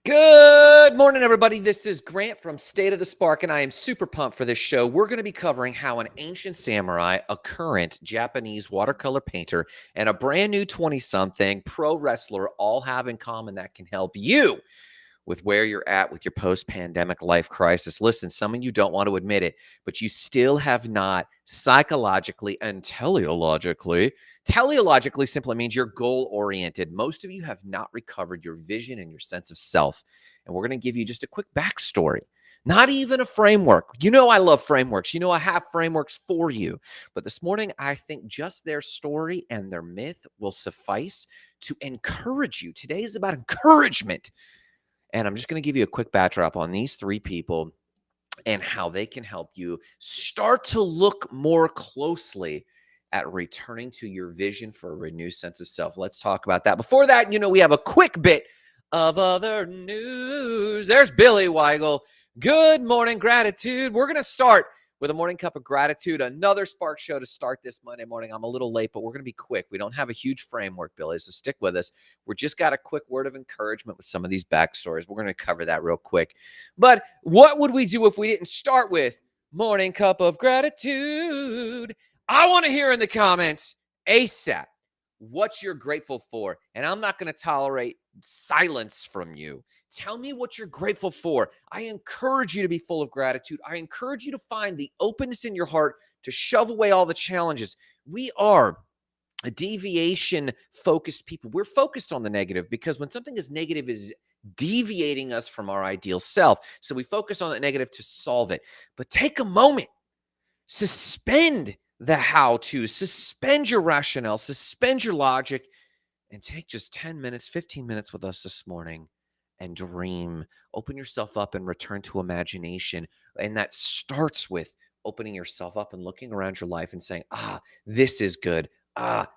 Good morning, everybody. This is Grant from State of the Spark, and I am super pumped for this show. We're going to be covering how an ancient samurai, a current Japanese watercolor painter, and a brand new 20-something pro wrestler all have in common that can help you with where you're at with your post-pandemic life crisis. Listen, some of you don't want to admit it, but you still have not psychologically and teleologically simply means you're goal-oriented. Most of you have not recovered your vision and your sense of self. And we're going to give you just a quick backstory. Not even a framework. You know I love frameworks. You know I have frameworks for you. But this morning, I think just their story and their myth will suffice to encourage you. Today is about encouragement. And I'm just going to give you a quick backdrop on these three people and how they can help you start to look more closely at returning to your vision for a renewed sense of self. Let's talk about that. Before that, we have a quick bit of other news. There's Billy Weigel. Good morning, gratitude. We're going to start with a morning cup of gratitude, another Spark show to start this Monday morning. I'm a little late, but we're going to be quick. We don't have a huge framework, Billy, so stick with us. We're just got a quick word of encouragement with some of these backstories. We're going to cover that real quick. But what would we do if we didn't start with morning cup of gratitude? I want to hear in the comments ASAP what you're grateful for, and I'm not going to tolerate silence from you. Tell me what you're grateful for. I encourage you to be full of gratitude. I encourage you to find the openness in your heart to shove away all the challenges. We are a deviation-focused people. We're focused on the negative because when something is negative is deviating us from our ideal self. So we focus on the negative to solve it. But take a moment. Suspend the how-to. Suspend your rationale. Suspend your logic. And take just 10 minutes, 15 minutes with us this morning and dream. Open yourself up and return to imagination. And that starts with opening yourself up and looking around your life and saying, this is good.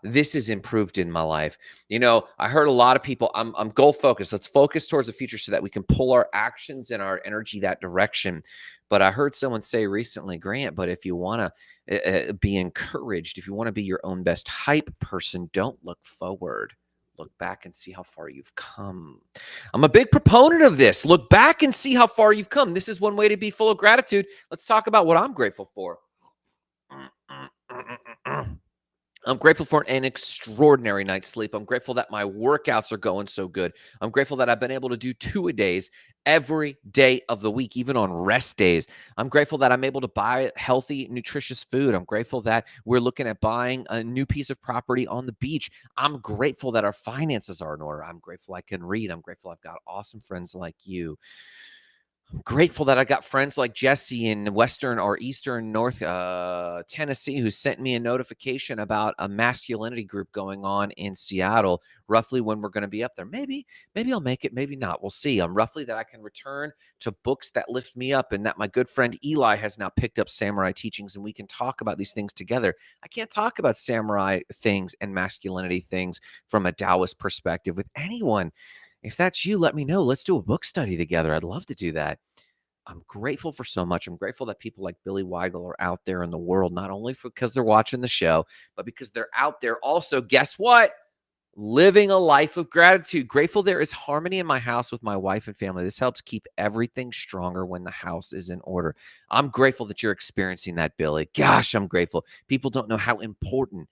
This is improved in my life. I heard a lot of people, I'm goal focused. Let's focus towards the future so that we can pull our actions and our energy that direction. But I heard someone say recently, Grant, but if you want to be encouraged, if you want to be your own best hype person, don't look forward. Look back and see how far you've come. I'm a big proponent of this. Look back and see how far you've come. This is one way to be full of gratitude. Let's talk about what I'm grateful for. I'm grateful for an extraordinary night's sleep. I'm grateful that my workouts are going so good. I'm grateful that I've been able to do 2-a-days every day of the week, even on rest days. I'm grateful that I'm able to buy healthy, nutritious food. I'm grateful that we're looking at buying a new piece of property on the beach. I'm grateful that our finances are in order. I'm grateful I can read. I'm grateful I've got awesome friends like you. I'm grateful that I got friends like Jesse in Western or Eastern North Tennessee who sent me a notification about a masculinity group going on in Seattle, roughly when we're going to be up there. Maybe I'll make it, maybe not. We'll see. I'm roughly that I can return to books that lift me up and that my good friend Eli has now picked up samurai teachings and we can talk about these things together. I can't talk about samurai things and masculinity things from a Taoist perspective with anyone. If that's you, let me know. Let's do a book study together. I'd love to do that. I'm grateful for so much. I'm grateful that people like Billy Weigel are out there in the world, not only because they're watching the show, but because they're out there also, guess what? Living a life of gratitude. Grateful there is harmony in my house with my wife and family. This helps keep everything stronger when the house is in order. I'm grateful that you're experiencing that, Billy. Gosh, I'm grateful. People don't know how important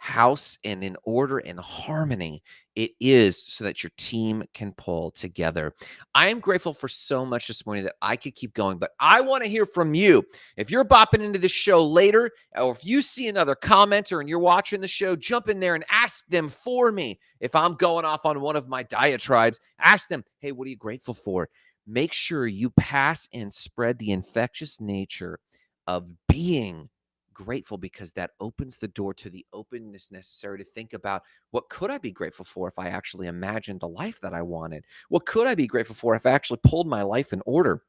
house and in order and harmony it is so that your team can pull together. I am grateful for so much this morning that I could keep going, but I want to hear from you. If you're bopping into this show later, or if you see another commenter and you're watching the show, jump in there and ask them for me. If I'm going off on one of my diatribes, ask them, hey, what are you grateful for? Make sure you pass and spread the infectious nature of being grateful, because that opens the door to the openness necessary to think about what could I be grateful for if I actually imagined the life that I wanted? What could I be grateful for if I actually pulled my life in order?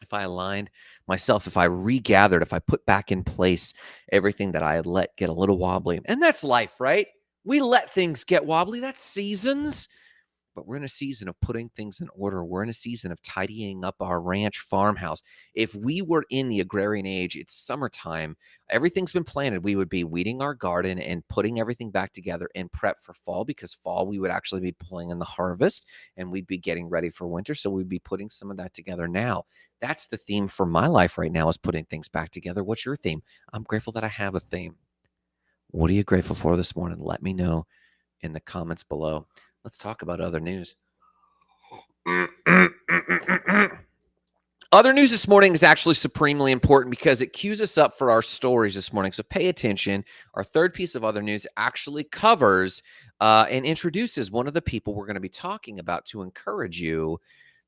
If I aligned myself, if I regathered, if I put back in place everything that I had let get a little wobbly. And that's life, right? We let things get wobbly. That's seasons. but we're in a season of putting things in order. We're in a season of tidying up our ranch farmhouse. If we were in the agrarian age, it's summertime, everything's been planted. We would be weeding our garden and putting everything back together in prep for fall, because fall we would actually be pulling in the harvest and we'd be getting ready for winter. So we'd be putting some of that together now. That's the theme for my life right now, is putting things back together. What's your theme? I'm grateful that I have a theme. What are you grateful for this morning? Let me know in the comments below. Let's talk about other news. Other news this morning is actually supremely important because it cues us up for our stories this morning. So pay attention. Our third piece of other news actually covers and introduces one of the people we're going to be talking about to encourage you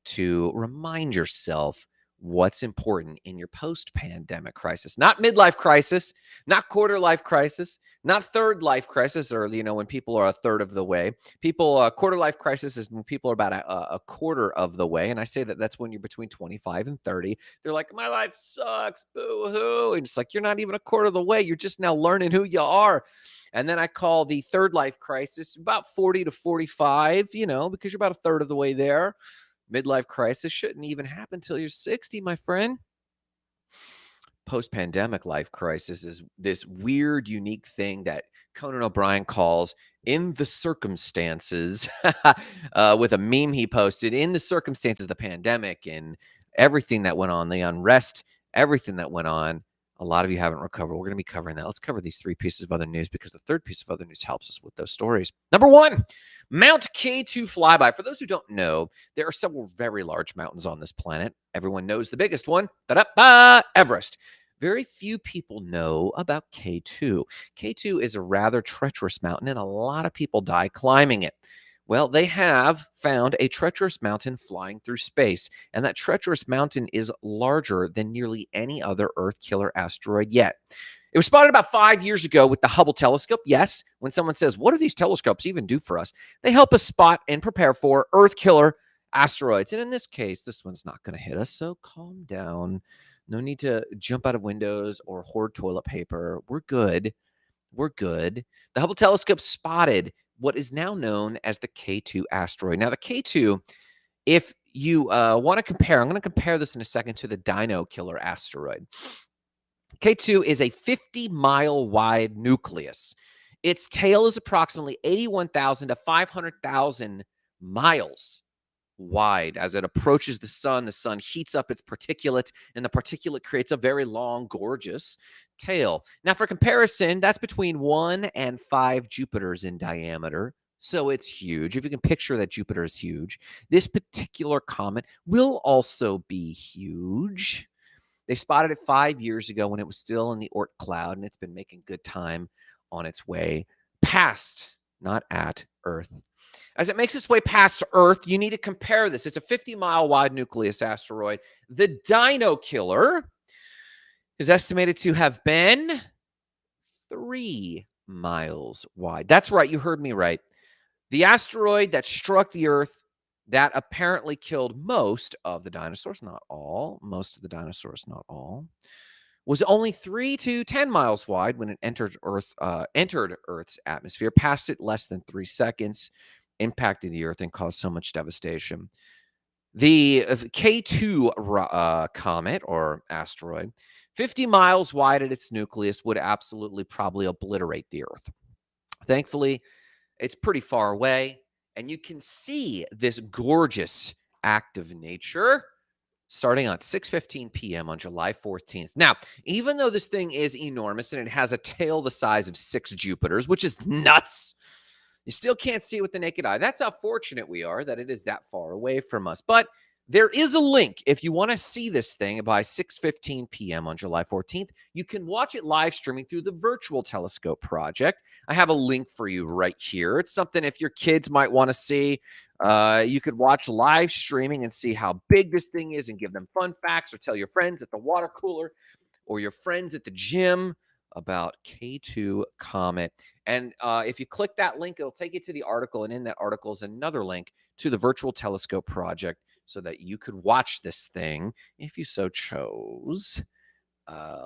to remind yourself what's important in your post-pandemic crisis. Not midlife crisis, not quarter life crisis, not third life crisis, or, when people are a third of the way. Quarter life crisis is when people are about a quarter of the way. And I say that that's when you're between 25 and 30. They're like, my life sucks, boo-hoo. And it's like, you're not even a quarter of the way. You're just now learning who you are. And then I call the third life crisis about 40 to 45, because you're about a third of the way there. Midlife crisis shouldn't even happen till you're 60, my friend. Post-pandemic life crisis is this weird, unique thing that Conan O'Brien calls in the circumstances, with a meme he posted, in the circumstances of the pandemic and everything that went on, the unrest, everything that went on. A lot of you haven't recovered. We're going to be covering that. Let's cover these three pieces of other news because the third piece of other news helps us with those stories. Number one, Mount K2 flyby. For those who don't know, there are several very large mountains on this planet. Everyone knows the biggest one, Everest. Very few people know about K2. K2 is a rather treacherous mountain, and a lot of people die climbing it. Well, they have found a treacherous mountain flying through space, and that treacherous mountain is larger than nearly any other Earth-killer asteroid yet. It was spotted about 5 years ago with the Hubble telescope. Yes, when someone says, what do these telescopes even do for us? They help us spot and prepare for Earth-killer asteroids. And in this case, this one's not going to hit us, so calm down. No need to jump out of windows or hoard toilet paper. We're good. We're good. The Hubble telescope spotted what is now known as the K2 asteroid. Now, the K2, if you want to compare, I'm going to compare this in a second to the Dino killer asteroid. K2 is a 50-mile wide nucleus. Its tail is approximately 81,000 to 500,000 miles wide. As it approaches the sun heats up its particulate, and the particulate creates a very long, gorgeous tail. Now, for comparison, that's between 1 and 5 Jupiters in diameter. So it's huge. If you can picture that Jupiter is huge, this particular comet will also be huge. They spotted it 5 years ago when it was still in the Oort cloud, and it's been making good time on its way past, not at, Earth. As it makes its way past Earth, you need to compare this. It's a 50-mile wide nucleus asteroid. The Dino killer is estimated to have been 3 miles wide. That's right. You heard me right. The asteroid that struck the Earth that apparently killed most of the dinosaurs, not all, most of the dinosaurs, not all, was only 3 to 10 miles wide when it entered Earth's atmosphere, passed it less than 3 seconds, impacted the Earth, and caused so much devastation. The K2 comet or asteroid, 50 miles wide at its nucleus, would absolutely probably obliterate the Earth. Thankfully, it's pretty far away, and you can see this gorgeous act of nature starting at 6:15 p.m. on July 14th. Now, even though this thing is enormous and it has a tail the size of 6 Jupiters, which is nuts, you still can't see it with the naked eye. That's how fortunate we are that it is that far away from us. But there is a link. If you want to see this thing by 6:15 p.m. on July 14th, you can watch it live streaming through the Virtual Telescope Project. I have a link for you right here. It's something if your kids might want to see. You could watch live streaming and see how big this thing is and give them fun facts, or tell your friends at the water cooler or your friends at the gym about K2 Comet. And if you click that link, it'll take you to the article. And in that article is another link to the Virtual Telescope Project so that you could watch this thing if you so chose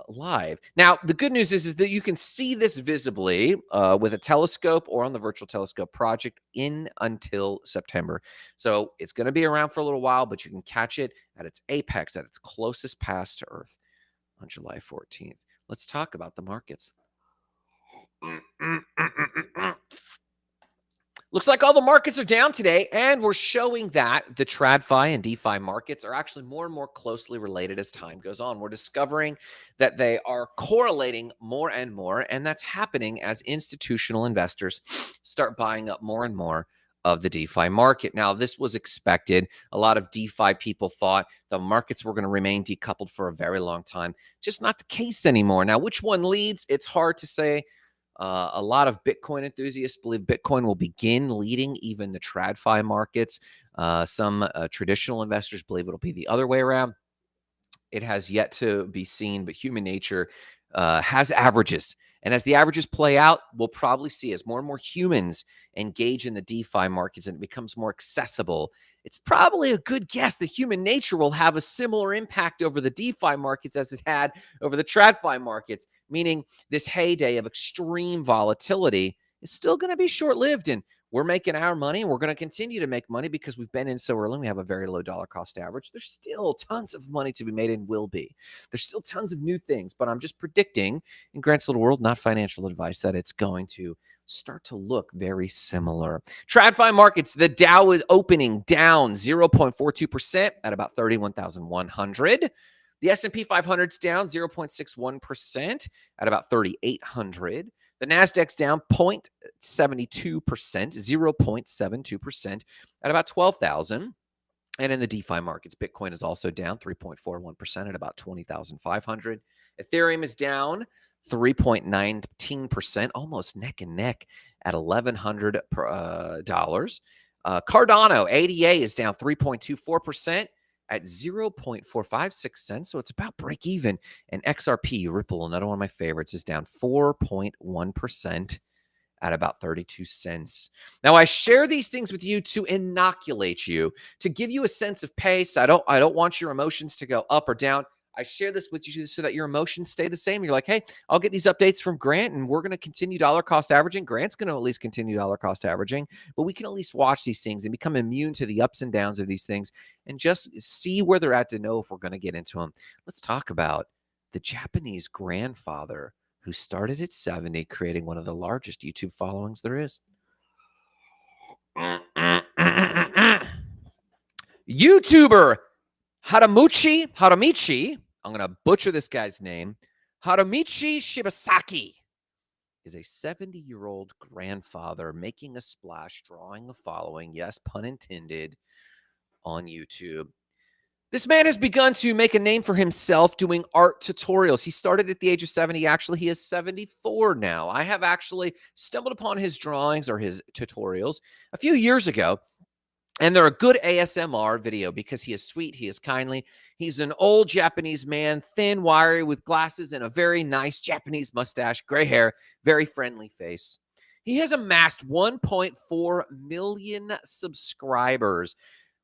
live. Now, the good news is that you can see this visibly with a telescope or on the Virtual Telescope project in until September. So it's going to be around for a little while, but you can catch it at its apex, at its closest pass to Earth on July 14th. Let's talk about the markets. Looks like all the markets are down today, and we're showing that the TradFi and DeFi markets are actually more and more closely related as time goes on. We're discovering that they are correlating more and more, and that's happening as institutional investors start buying up more and more of the DeFi market. Now, this was expected. A lot of DeFi people thought the markets were going to remain decoupled for a very long time. Just not the case anymore. Now, which one leads? It's hard to say. A lot of Bitcoin enthusiasts believe Bitcoin will begin leading even the TradFi markets. Some traditional investors believe it'll be the other way around. It has yet to be seen, but human nature has averages. And as the averages play out, we'll probably see as more and more humans engage in the DeFi markets and it becomes more accessible. It's probably a good guess that human nature will have a similar impact over the DeFi markets as it had over the TradFi markets, meaning this heyday of extreme volatility is still going to be short-lived. And we're making our money and we're going to continue to make money because we've been in so early. We have a very low dollar cost average. There's still tons of money to be made and will be. There's still tons of new things, but I'm just predicting in Grant's Little World, not financial advice, that it's going to start to look very similar. TradFi markets, the Dow is opening down 0.42% at about 31,100. The S&P 500 is down 0.61% at about 3,800. The Nasdaq's down 0.72%, 0.72% at about 12,000. And in the DeFi markets, Bitcoin is also down 3.41% at about 20,500. Ethereum is down 3.19%, almost neck and neck at $1,100. Cardano, ADA, is down 3.24% at 0.456 cents. So it's about break even. And XRP, Ripple, another one of my favorites, is down 4.1% at about 32 cents. Now, I share these things with you to inoculate you, to give you a sense of pace. I don't want your emotions to go up or down. I share this with you so that your emotions stay the same. You're like, hey, I'll get these updates from Grant, and we're going to continue dollar cost averaging. Grant's going to at least continue dollar cost averaging, but we can at least watch these things and become immune to the ups and downs of these things and just see where they're at to know if we're going to get into them. Let's talk about the Japanese grandfather who started at 70, creating one of the largest YouTube followings there is. YouTuber Haramichi, I'm going to butcher this guy's name, Haramichi Shibasaki, is a 70-year-old grandfather making a splash, drawing a following, yes, pun intended, on YouTube. This man has begun to make a name for himself doing art tutorials. He started at the age of 70. Actually, he is 74 now. I have actually stumbled upon his drawings or his tutorials a few years ago, and they're a good ASMR video because he is sweet, he is kindly. He's an old Japanese man, thin, wiry, with glasses and a very nice Japanese mustache, gray hair, very friendly face. He has amassed 1.4 million subscribers.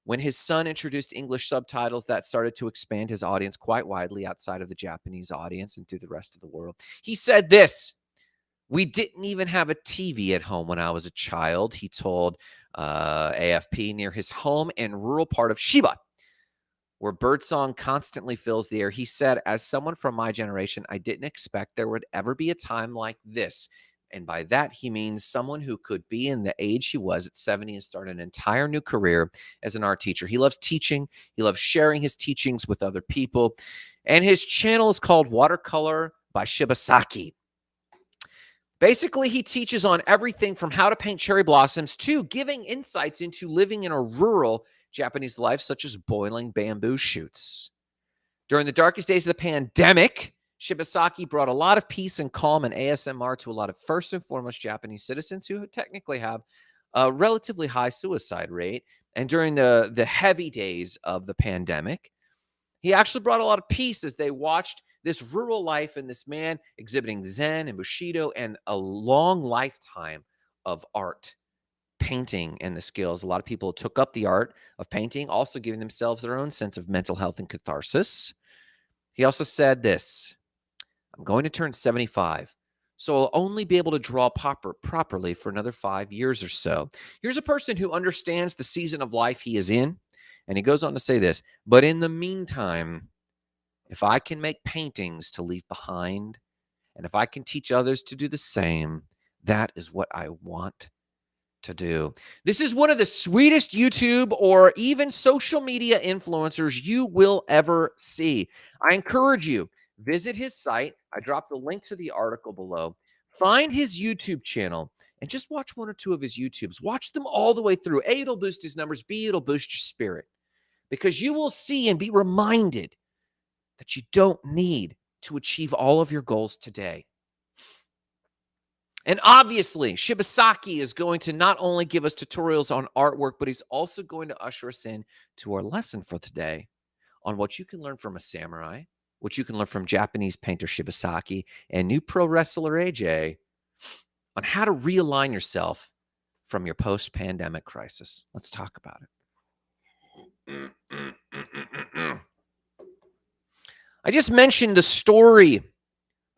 When his son introduced English subtitles, that started to expand his audience quite widely outside of the Japanese audience and through the rest of the world. He said this: "We didn't even have a TV at home when I was a child," he told AFP, near his home in rural part of Shiba, where birdsong constantly fills the air. He said, "As someone from my generation, I didn't expect there would ever be a time like this." And by that, he means someone who could be in the age he was at 70 and start an entire new career as an art teacher. He loves teaching. He loves sharing his teachings with other people. And his channel is called Watercolor by Shibasaki. Basically, he teaches on everything from how to paint cherry blossoms to giving insights into living in a rural Japanese life, such as boiling bamboo shoots. During the darkest days of the pandemic, Shibasaki brought a lot of peace and calm and ASMR to a lot of first and foremost Japanese citizens who technically have a relatively high suicide rate. And during the heavy days of the pandemic, he actually brought a lot of peace as they watched this rural life and this man exhibiting Zen and Bushido and a long lifetime of art, painting, and the skills. A lot of people took up the art of painting, also giving themselves their own sense of mental health and catharsis. He also said this: I'm going to turn 75. So I'll only be able to draw properly for another 5 years or so. Here's a person who understands the season of life he is in. And he goes on to say this, but in the meantime, if I can make paintings to leave behind, and if I can teach others to do the same, that is what I want to do. This is one of the sweetest YouTube or even social media influencers you will ever see. I encourage you, visit his site. I dropped the link to the article below. Find his YouTube channel and just watch one or two of his YouTubes. Watch them all the way through. A, it'll boost his numbers. B, it'll boost your spirit because you will see and be reminded that you don't need to achieve all of your goals today. And obviously, Shibasaki is going to not only give us tutorials on artwork, but he's also going to usher us in to our lesson for today on what you can learn from a samurai, what you can learn from Japanese painter Shibasaki, and new pro wrestler AJ on how to realign yourself from your post-pandemic crisis. Let's talk about it. I just mentioned the story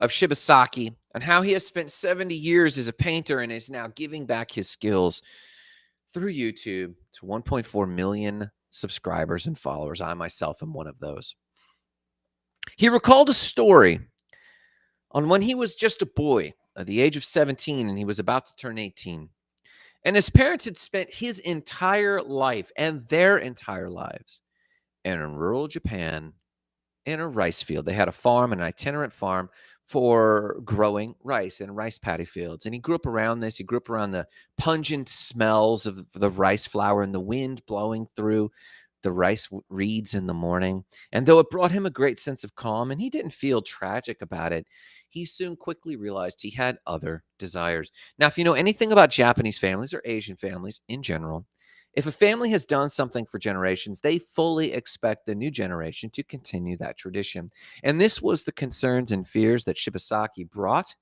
of Shibasaki and how he has spent 70 years as a painter and is now giving back his skills through YouTube to 1.4 million subscribers and followers. I myself am one of those. He recalled a story on when he was just a boy at the age of 17 and he was about to turn 18. And his parents had spent his entire life and their entire lives in rural Japan in a rice field. They had a farm, an itinerant farm for growing rice and rice paddy fields. And he grew up around this. He grew up around the pungent smells of the rice flour and the wind blowing through the rice reeds in the morning. And though it brought him a great sense of calm and he didn't feel tragic about it, he soon quickly realized he had other desires. Now, if you know anything about Japanese families or Asian families in general, if a family has done something for generations, they fully expect the new generation to continue that tradition. And this was the concerns and fears that Shibasaki brought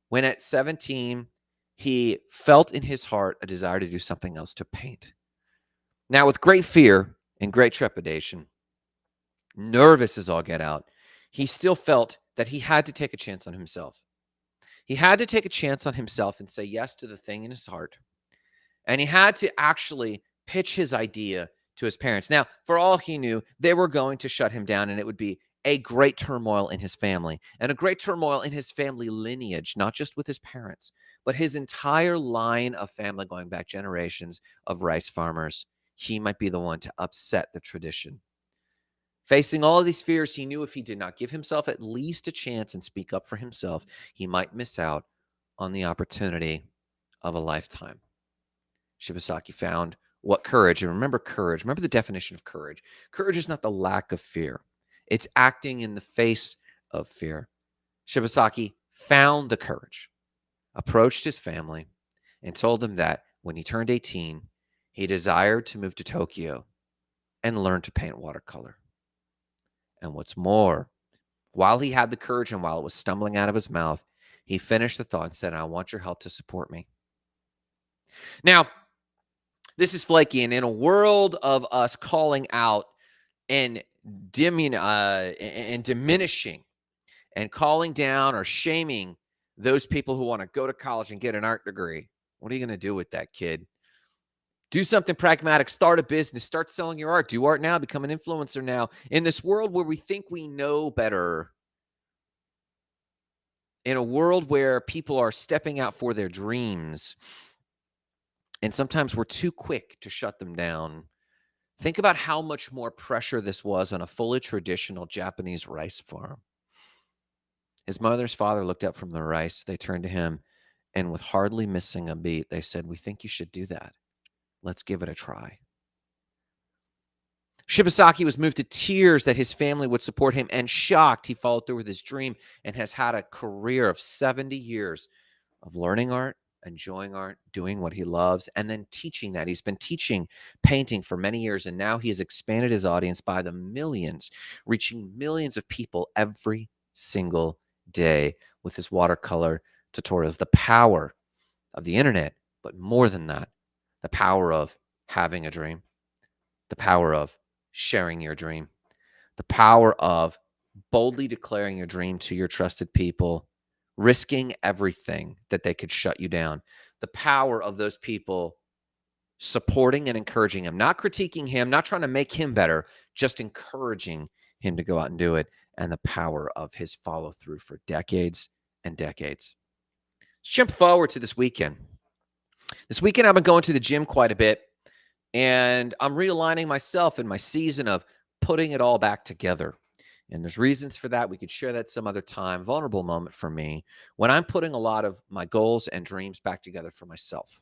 when at 17, he felt in his heart a desire to do something else, to paint. Now, with great fear and great trepidation, nervous as all get out, he still felt that he had to take a chance on himself. He had to take a chance on himself and say yes to the thing in his heart. And he had to actually pitch his idea to his parents. Now, for all he knew, they were going to shut him down, and it would be a great turmoil in his family and a great turmoil in his family lineage, not just with his parents, but his entire line of family going back generations of rice farmers. He might be the one to upset the tradition. Facing all of these fears, he knew if he did not give himself at least a chance and speak up for himself, he might miss out on the opportunity of a lifetime. Shibasaki found what courage, and remember courage, remember the definition of courage. Courage is not the lack of fear. It's acting in the face of fear. Shibasaki found the courage, approached his family, and told them that when he turned 18, he desired to move to Tokyo and learn to paint watercolor. And what's more, while he had the courage and while it was stumbling out of his mouth, he finished the thought and said, I want your help to support me. Now, this is flaky, and in a world of us calling out and diminishing and calling down or shaming those people who want to go to college and get an art degree, what are you going to do with that, kid? Do something pragmatic. Start a business. Start selling your art. Do art now. Become an influencer now. In this world where we think we know better, in a world where people are stepping out for their dreams, and sometimes we're too quick to shut them down. Think about how much more pressure this was on a fully traditional Japanese rice farm. His mother's father looked up from the rice. They turned to him, and with hardly missing a beat, they said, we think you should do that. Let's give it a try. Shibasaki was moved to tears that his family would support him, and shocked he followed through with his dream and has had a career of 70 years of learning art, enjoying art, doing what he loves, and then teaching that. He's been teaching painting for many years, and now he has expanded his audience by the millions, reaching millions of people every single day with his watercolor tutorials. The power of the internet, but more than that, the power of having a dream, the power of sharing your dream, the power of boldly declaring your dream to your trusted people, risking everything that they could shut you down. The power of those people supporting and encouraging him, not critiquing him, not trying to make him better, just encouraging him to go out and do it, and the power of his follow through for decades and decades. Let's jump forward to this weekend. This weekend, I've been going to the gym quite a bit, and I'm realigning myself in my season of putting it all back together. And there's reasons for that. We could share that some other time. Vulnerable moment for me when I'm putting a lot of my goals and dreams back together for myself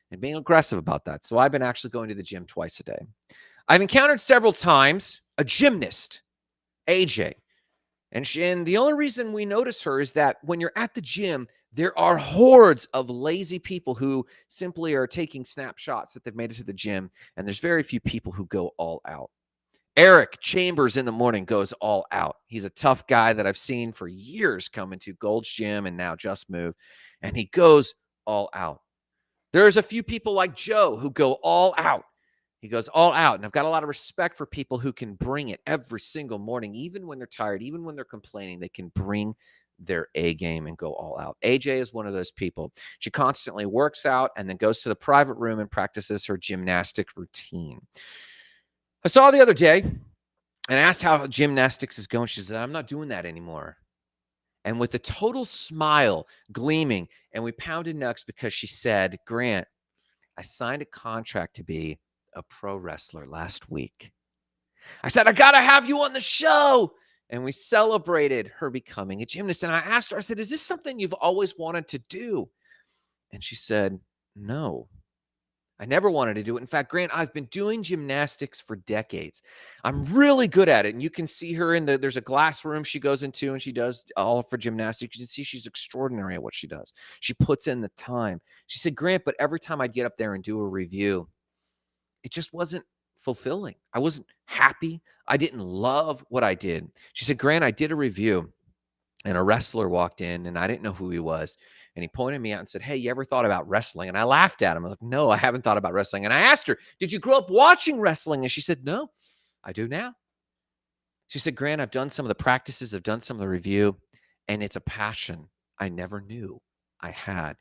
and being aggressive about that. So I've been actually going to the gym twice a day. I've encountered several times a gymnast, AJ. And the only reason we notice her is that when you're at the gym, there are hordes of lazy people who simply are taking snapshots that they've made it to the gym. And there's very few people who go all out. Eric Chambers in the morning goes all out. He's a tough guy that I've seen for years come into Gold's Gym and now Just Move. And he goes all out. There's a few people like Joe who go all out. He goes all out. And I've got a lot of respect for people who can bring it every single morning, even when they're tired, even when they're complaining, they can bring their A game and go all out. AJ is one of those people. She constantly works out and then goes to the private room and practices her gymnastic routine. I saw her the other day and asked how gymnastics is going. She said, I'm not doing that anymore. And with a total smile gleaming, and we pounded nuts because she said, Grant, I signed a contract to be a pro wrestler last week. I said, I got to have you on the show. And we celebrated her becoming a gymnast. And I asked her, I said, is this something you've always wanted to do? And she said, no, I never wanted to do it. In fact, Grant, I've been doing gymnastics for decades. I'm really good at it. And you can see her there's a glass room she goes into and she does all for gymnastics. You can see she's extraordinary at what she does. She puts in the time. She said, Grant, but every time I'd get up there and do a review, it just wasn't fulfilling. I wasn't happy. I didn't love what I did. She said, Grant, I did a review and a wrestler walked in and I didn't know who he was. And he pointed me out and said, hey, you ever thought about wrestling? And I laughed at him. I was like, no, I haven't thought about wrestling. And I asked her, did you grow up watching wrestling? And she said, no, I do now. She said, Grant, I've done some of the practices. I've done some of the review. And it's a passion I never knew I had.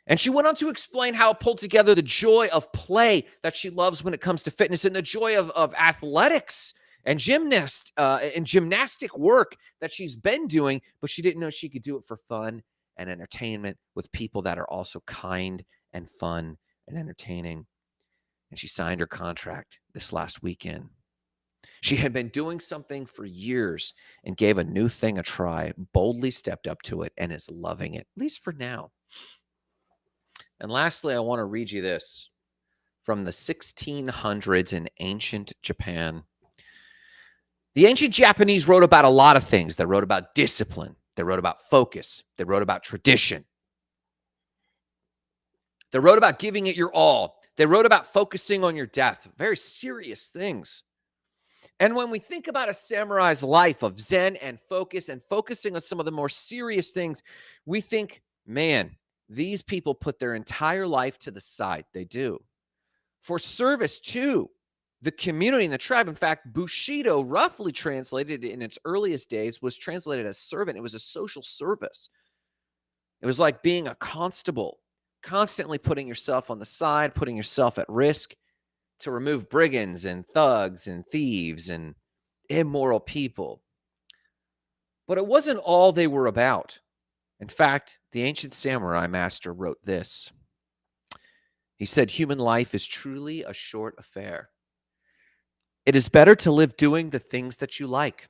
And she went on to explain how it pulled together the joy of play that she loves when it comes to fitness and the joy of athletics and gymnastic work that she's been doing, but she didn't know she could do it for fun and entertainment with people that are also kind and fun and entertaining. And she signed her contract this last weekend. She had been doing something for years and gave a new thing a try, boldly stepped up to it, and is loving it, at least for now. And lastly, I want to read you this from the 1600s in ancient Japan. The ancient Japanese wrote about a lot of things. They wrote about discipline. They wrote about focus. They wrote about tradition. They wrote about giving it your all. They wrote about focusing on your death. Very serious things. And when we think about a samurai's life of zen and focus and focusing on some of the more serious things, we think, man, these people put their entire life to the side. They do. For service to the community and the tribe. In fact, Bushido, roughly translated in its earliest days, was translated as servant. It was a social service. It was like being a constable, constantly putting yourself on the side, putting yourself at risk to remove brigands and thugs and thieves and immoral people. But it wasn't all they were about. In fact, the ancient samurai master wrote this. He said, human life is truly a short affair. It is better to live doing the things that you like.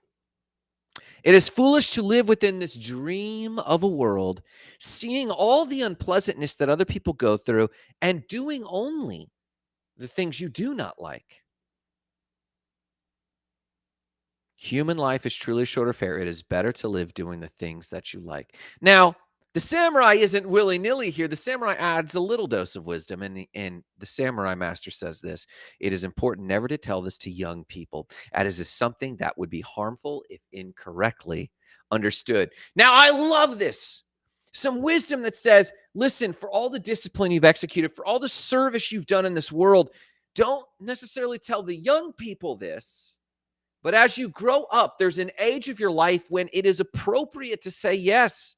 It is foolish to live within this dream of a world, seeing all the unpleasantness that other people go through and doing only the things you do not like. Human life is truly a short affair. It is better to live doing the things that you like. Now, the samurai isn't willy-nilly here. The samurai adds a little dose of wisdom, and the samurai master says this. It is important never to tell this to young people, as is something that would be harmful if incorrectly understood. Now, I love this. Some wisdom that says, listen, for all the discipline you've executed, for all the service you've done in this world, don't necessarily tell the young people this, But as you grow up, there's an age of your life when it is appropriate to say yes.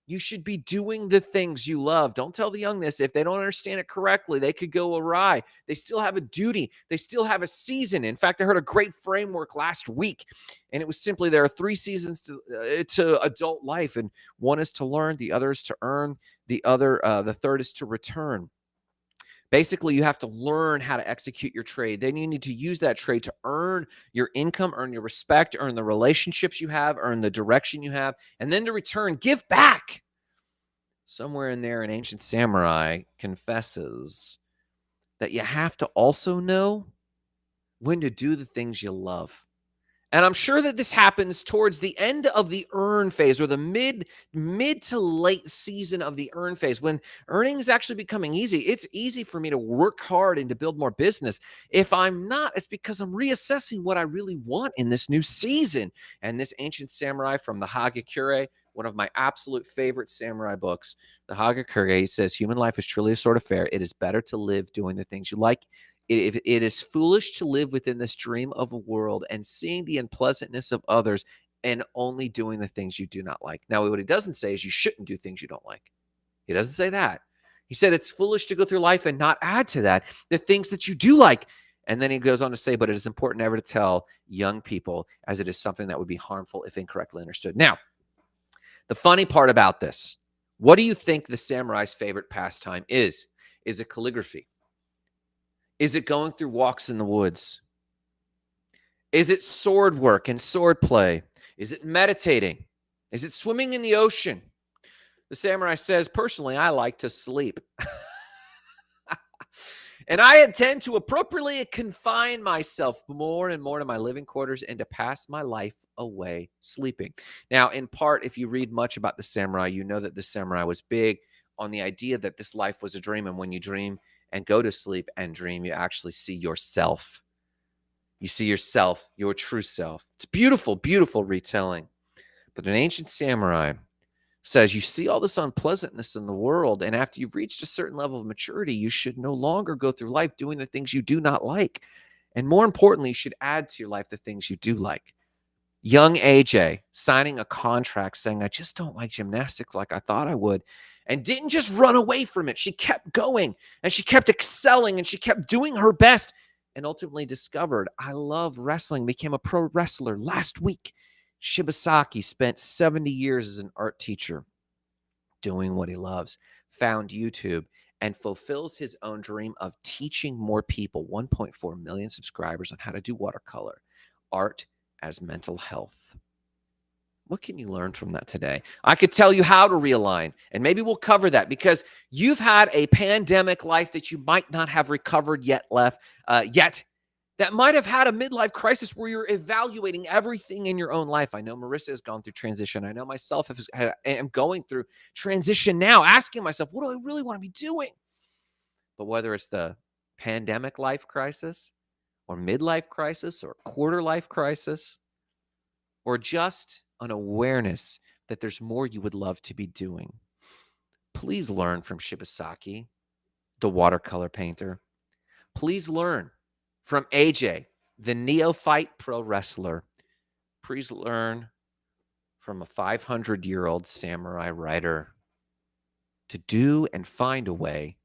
You should be doing the things you love. Don't tell the young this. If they don't understand it correctly, they could go awry. They still have a duty. They still have a season. In fact, I heard a great framework last week, and it was simply there are three seasons to adult life, and one is to learn, the other is to earn, the third is to return. Basically, you have to learn how to execute your trade. Then you need to use that trade to earn your income, earn your respect, earn the relationships you have, earn the direction you have, and then to return, give back. Somewhere in there, an ancient samurai confesses that you have to also know when to do the things you love. And I'm sure that this happens towards the end of the earn phase, or the mid to late season of the earn phase, when earning is actually becoming easy. It's easy for me to work hard and to build more business. If I'm not, it's because I'm reassessing what I really want in this new season. And this ancient samurai from the Hagakure, one of my absolute favorite samurai books, the Hagakure, he says, human life is truly a sort of fair. It is better to live doing the things you like. It is foolish to live within this dream of a world and seeing the unpleasantness of others and only doing the things you do not like. Now, what he doesn't say is you shouldn't do things you don't like. He doesn't say that. He said it's foolish to go through life and not add to that the things that you do like. And then he goes on to say, but it is important never to tell young people, as it is something that would be harmful if incorrectly understood. Now, the funny part about this, what do you think the samurai's favorite pastime is? Is it calligraphy? Is it going through walks in the woods? Is it sword work and sword play? Is it meditating? Is it swimming in the ocean? The samurai says, personally, I like to sleep. And I intend to appropriately confine myself more and more to my living quarters and to pass my life away sleeping. Now, in part, if you read much about the samurai, you know that the samurai was big on the idea that this life was a dream. And when you dream and go to sleep and dream, you actually see yourself. You see yourself, your true self. It's beautiful, beautiful retelling. But an ancient samurai says you see all this unpleasantness in the world, and after you've reached a certain level of maturity, you should no longer go through life doing the things you do not like. And more importantly, you should add to your life the things you do like. Young AJ signing a contract saying, I just don't like gymnastics like I thought I would, and didn't just run away from it. She kept going, and she kept excelling, and she kept doing her best, and ultimately discovered, I love wrestling, became a pro wrestler last week. Shibasaki spent 70 years as an art teacher doing what he loves, found YouTube, and fulfills his own dream of teaching more people, 1.4 million subscribers, on how to do watercolor, art as mental health. What can you learn from that today? I could tell you how to realign, and maybe we'll cover that because you've had a pandemic life that you might not have recovered yet, that might have had a midlife crisis where you're evaluating everything in your own life. I know Marissa has gone through transition. I know myself am going through transition now, asking myself, what do I really want to be doing? But whether it's the pandemic life crisis or midlife crisis or quarter life crisis, or just an awareness that there's more you would love to be doing, please learn from Shibasaki, the watercolor painter. Please learn from AJ, the neophyte pro wrestler. Please learn from a 500-year-old samurai writer to do and find a way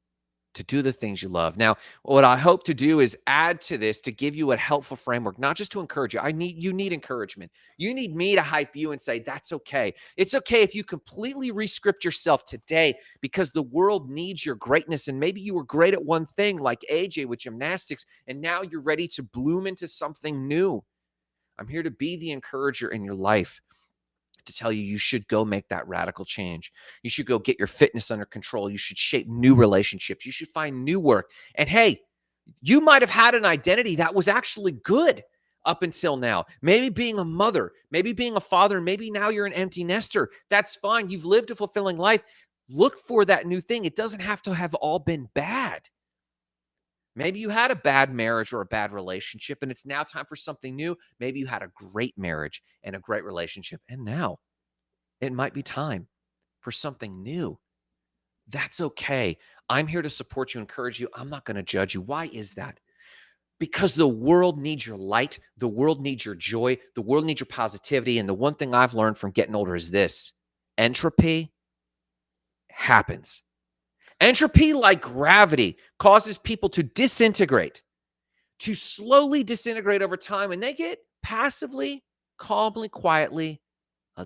to do the things you love. Now, what I hope to do is add to this to give you a helpful framework, not just to encourage you. You need encouragement. You need me to hype you and say, that's okay. It's okay if you completely rescript yourself today because the world needs your greatness. And maybe you were great at one thing like AJ with gymnastics, and now you're ready to bloom into something new. I'm here to be the encourager in your life, to tell you should go make that radical change. You should go get your fitness under control. You should shape new relationships. You should find new work. And hey, you might have had an identity that was actually good up until now. Maybe being a mother, maybe being a father, maybe now you're an empty nester. That's fine. You've lived a fulfilling life. Look for that new thing. It doesn't have to have all been bad. Maybe you had a bad marriage or a bad relationship, and it's now time for something new. Maybe you had a great marriage and a great relationship, and now it might be time for something new. That's okay. I'm here to support you, encourage you. I'm not going to judge you. Why is that? because the world needs your light. The world needs your joy. The world needs your positivity. And the one thing I've learned from getting older is this: entropy happens. Entropy, like gravity, causes people to disintegrate, to slowly disintegrate over time. And they get passively, calmly, quietly,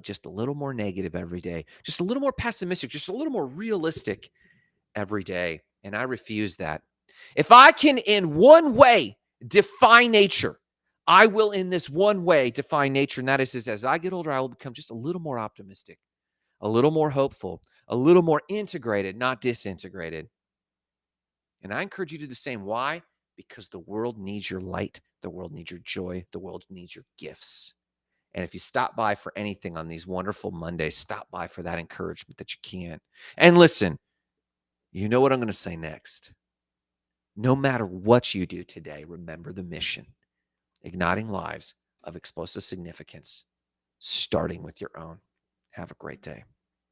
just a little more negative every day, just a little more pessimistic, just a little more realistic every day. And I refuse that. If I can, in one way, define nature, I will, in this one way, define nature. And that is, as I get older, I will become just a little more optimistic, a little more hopeful, a little more integrated, not disintegrated. And I encourage you to do the same. Why? Because the world needs your light. The world needs your joy. The world needs your gifts. And if you stop by for anything on these wonderful Mondays, stop by for that encouragement that you can. And listen, you know what I'm going to say next. No matter what you do today, remember the mission: igniting lives of explosive significance, starting with your own. Have a great day.